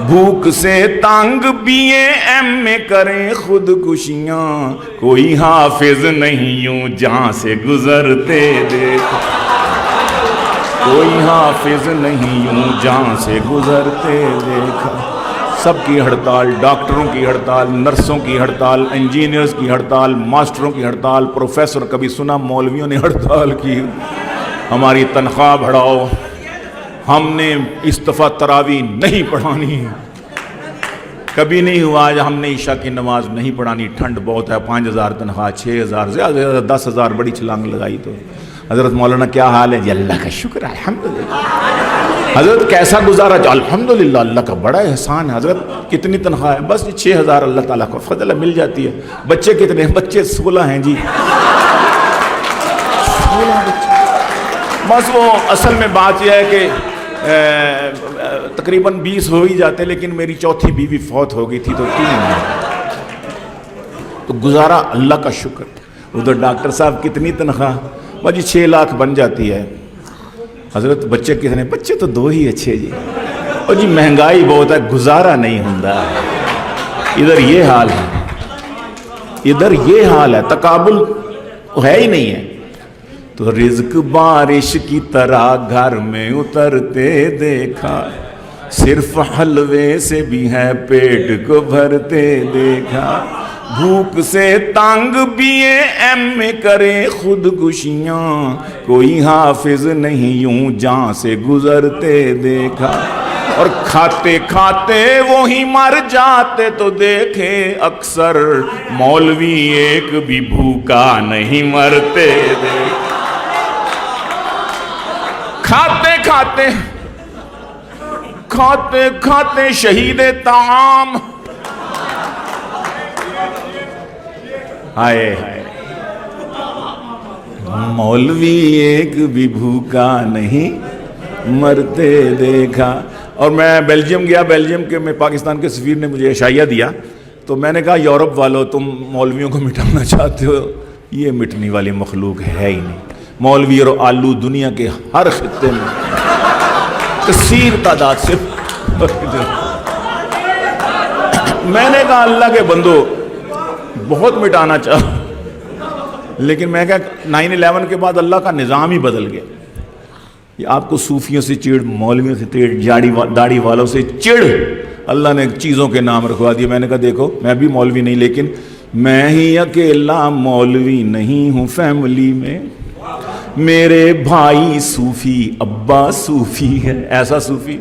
بھوک سے تانگ BA MA کریں خودکشیاں، کوئی حافظ نہیں یوں جہاں سے گزرتے دیکھا، کوئی حافظ نہیں یوں جہاں سے گزرتے دیکھا۔ سب کی ہڑتال، ڈاکٹروں کی ہڑتال، نرسوں کی ہڑتال، انجینئرز کی ہڑتال، ماسٹروں کی ہڑتال، پروفیسر، کبھی سنا مولویوں نے ہڑتال کی، ہماری تنخواہ بڑھاؤ، ہم نے اس دفعہ تراویح نہیں پڑھانی، کبھی نہیں ہوا آج ہم نے عشاء کی نماز نہیں پڑھانی، ٹھنڈ بہت ہے، 5,000 تنخواہ، 6,000 زیادہ سے زیادہ 10,000 بڑی چھلانگ لگائی۔ تو حضرت مولانا کیا حال ہے جی؟ اللہ کا شکر ہے الحمدللہ۔ حضرت کیسا گزارا جی؟ الحمدللہ اللہ کا بڑا احسان ہے حضرت۔ کتنی تنخواہ ہے؟ بس 6,000 اللہ تعالیٰ کو فضل ہے، مل جاتی ہے۔ بچے کتنے ہیں؟ بچے 16 ہیں جی، 16 بچے۔ بس وہ اصل میں بات یہ ہے کہ تقریباً 20 ہو ہی جاتے، لیکن میری چوتھی بیوی فوت ہو گئی تھی تو 3 ہیں، تو گزارا اللہ کا شکر۔ ادھر ڈاکٹر صاحب کتنی تنخواہ؟ بس جی 6 لاکھ بن جاتی ہے۔ حضرت بچے کتنے؟ بچے تو 2 ہی اچھے جی۔ اور جی مہنگائی بہت ہے، گزارا نہیں ہوتا، ادھر یہ حال ہے، ادھر یہ حال ہے، تقابل ہے ہی نہیں ہے۔ تو رزق بارش کی طرح گھر میں اترتے دیکھا، صرف حلوے سے بھی ہے پیٹ کو بھرتے دیکھا، بھوک سے تانگ BA MA کرے خودکشیاں، کوئی حافظ نہیں یوں جہاں سے گزرتے دیکھا، اور کھاتے کھاتے وہی مر جاتے تو دیکھے اکثر، مولوی ایک بھی بھوکا نہیں مرتے دیکھا۔ کھاتے کھاتے کھاتے کھاتے شہید طعام، ہائے ہائے، مولوی ایک بھی بھوکا نہیں مرتے دیکھا۔ اور میں بیلجیم گیا، بیلجیم کے میں پاکستان کے سفیر نے مجھے عشائیہ دیا، تو میں نے کہا یورپ والوں تم مولویوں کو مٹانا چاہتے ہو، یہ مٹنے والی مخلوق ہے ہی نہیں۔ مولوی اور آلو دنیا کے ہر خطے میں کثیر تعداد سے۔ میں نے کہا اللہ کے بندو بہت مٹانا چاہا، لیکن میں کہا 9/11 کے بعد اللہ کا نظام ہی بدل گیا۔ یہ آپ کو صوفیوں سے چڑ، مولویوں سے چڑ، داڑھی والوں سے چڑ، اللہ نے چیزوں کے نام رکھوا دیے۔ میں نے کہا دیکھو میں بھی مولوی نہیں، لیکن میں ہی اکیلا مولوی نہیں ہوں فیملی میں، میرے بھائی صوفی، ابا صوفی ہے، ایسا صوفی،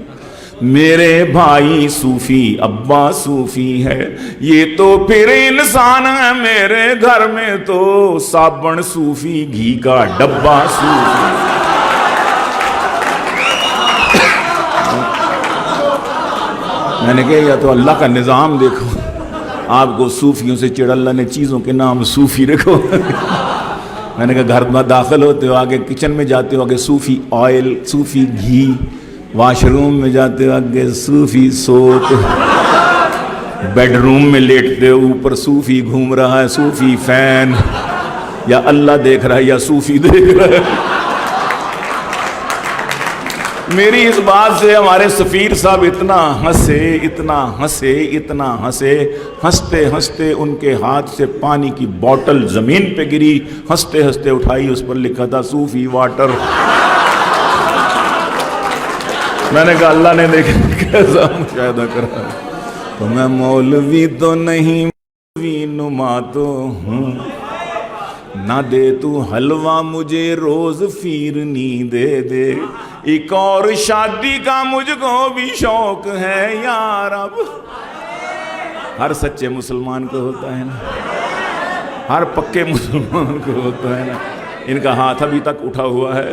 میرے بھائی صوفی، ابا صوفی ہے، یہ تو پھر انسان ہے، میرے گھر میں تو صابن صوفی، گھی کا ڈبہ صوفی۔ میں نے کہا یا تو اللہ کا نظام دیکھو، آپ کو صوفیوں سے چڑھ، اللہ نے چیزوں کے نام صوفی رکھو۔ میں نے کہا گھر میں داخل ہوتے ہو آگے کچن میں جاتے ہو آگے صوفی آئل، صوفی گھی، واش روم میں جاتے ہو آگے صوفی سوپ، بیڈ روم میں لیٹتے ہو اوپر صوفی گھوم رہا ہے، صوفی فین، یا اللہ دیکھ رہا ہے یا صوفی دیکھ رہا ہے۔ میری اس بات سے ہمارے سفیر صاحب اتنا ہنسے، اتنا ہنسے، اتنا ہنسے، ہنستے ہنستے ان کے ہاتھ سے پانی کی بوٹل زمین پہ گری، ہنستے ہنستے اٹھائی، اس پر لکھا تھا صوفی واٹر۔ میں نے کہا اللہ نے دیکھا کیسا مشاہدہ کرا، تو میں مولوی تو نہیں، مولوی نما تو ہوں، نہ دے تو حلوہ مجھے روز فیرنی دے دے، ایک اور شادی کا مجھ کو بھی شوق ہے یا رب۔ ہر سچے مسلمان کو ہوتا ہے نا، ہر پکے مسلمان کو ہوتا ہے نا۔ ان کا ہاتھ ابھی تک اٹھا ہوا ہے۔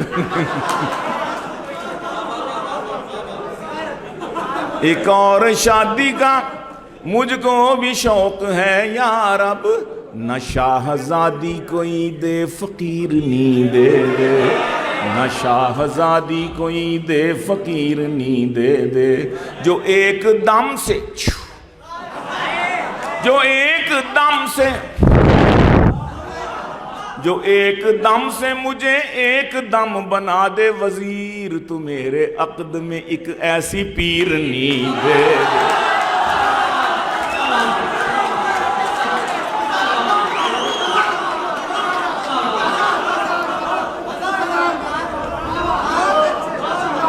ایک اور شادی کا مجھ کو بھی شوق ہے یا رب، نہ شاہزادی کوئی دے فقیر نی دے دے، نہ شاہزادی کوئی دے فقیر نی دے دے، جو ایک دم سے، جو ایک دم سے، جو ایک دم سے مجھے ایک دم بنا دے وزیر، تو میرے عقد میں ایک ایسی پیرنی دے دے۔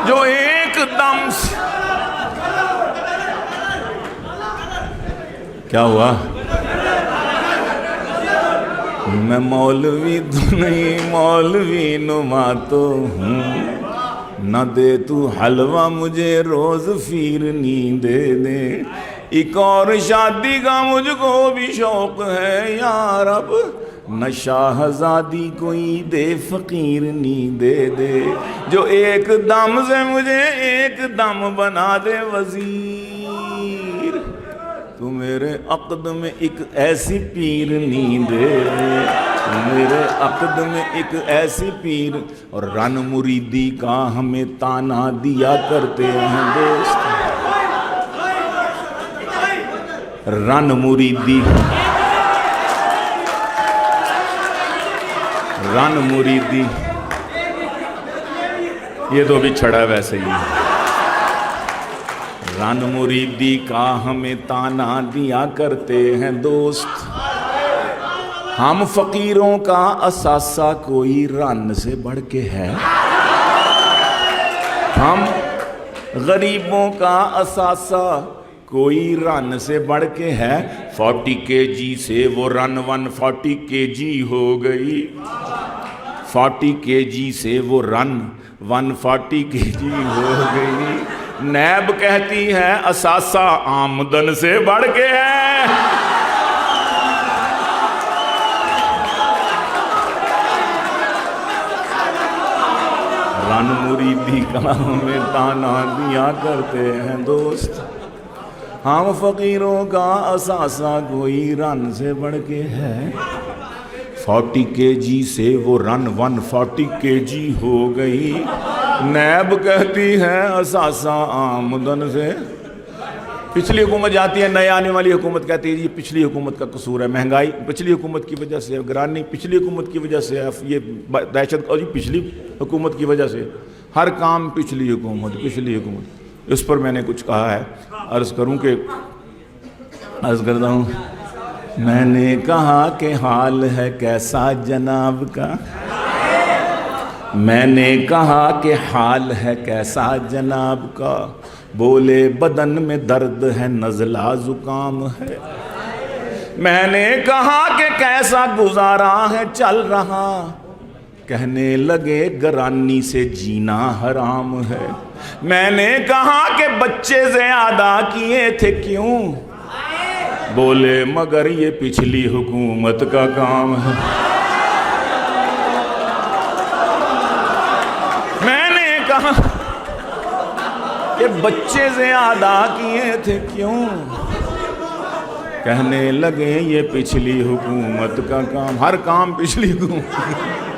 جو ایک دم سے کیا ہوا؟ میں مولوی تو نہیں، مولوی نما تو ہوں، نہ دے تو حلوہ مجھے روز فیرنی دے دے۔ ایک اور شادی کا مجھ کو بھی شوق ہے یا رب، نہ شاہزادی کوئی دے فقیرنی دے دے۔ جو ایک دم سے مجھے ایک دم بنا دے وزیر، تو میرے عقد میں ایک ایسی پیرنی دے دے، تو میرے عقد میں ایک ایسی پیر۔ اور رن مریدی کا ہمیں تانا دیا کرتے ہیں دوست، رن مریدی، رن مریدی، یہ تو بھی چھڑا ویسے ہی ہے۔ رن مریدی کا ہمیں تانا دیا کرتے ہیں دوست، ہم فقیروں کا اثاثہ کوئی رن سے بڑھ کے ہے، ہم غریبوں کا اثاثہ کوئی رن سے بڑھ کے ہے۔ 40 kg سے وہ رن 140 kg ہو گئی، 40 kg سے وہ رن 140 kg ہو گئی۔ نیب کہتی ہے اثاثہ آمدن سے بڑھ کے ہے، رن مریدی کا ہمیں تانا دیا کرتے ہیں دوست، ہم فقیروں کا اثاثہ کوئی رن سے بڑھ کے ہے۔ 40 kg سے وہ رن 140 kg ہو گئی، نیب کہتی ہے اثاثہ آمدن سے۔ پچھلی حکومت جاتی ہے، نئے آنے والی حکومت کہتی ہے یہ پچھلی حکومت کا قصور ہے، مہنگائی پچھلی حکومت کی وجہ سے، گرانی پچھلی حکومت کی وجہ سے، یہ دہشت گردی پچھلی حکومت کی وجہ سے، ہر کام پچھلی حکومت، پچھلی حکومت۔ اس پر میں نے کچھ کہا ہے، عرض کروں کہ عرض کرتا ہوں، میں نے کہا کہ حال ہے کیسا جناب کا، میں نے کہا کہ حال ہے کیسا جناب کا، بولے بدن میں درد ہے نزلہ زکام ہے۔ میں نے کہا کہ کیسا گزارا ہے چل رہا، کہنے لگے گرانی سے جینا حرام ہے۔ میں نے کہا کہ بچے زیادہ کیے تھے کیوں، بولے مگر یہ پچھلی حکومت کا کام ہے۔ میں نے کہا کہ بچے زیادہ کیے تھے کیوں، کہنے لگے یہ پچھلی حکومت کا کام، ہر کام پچھلی حکومت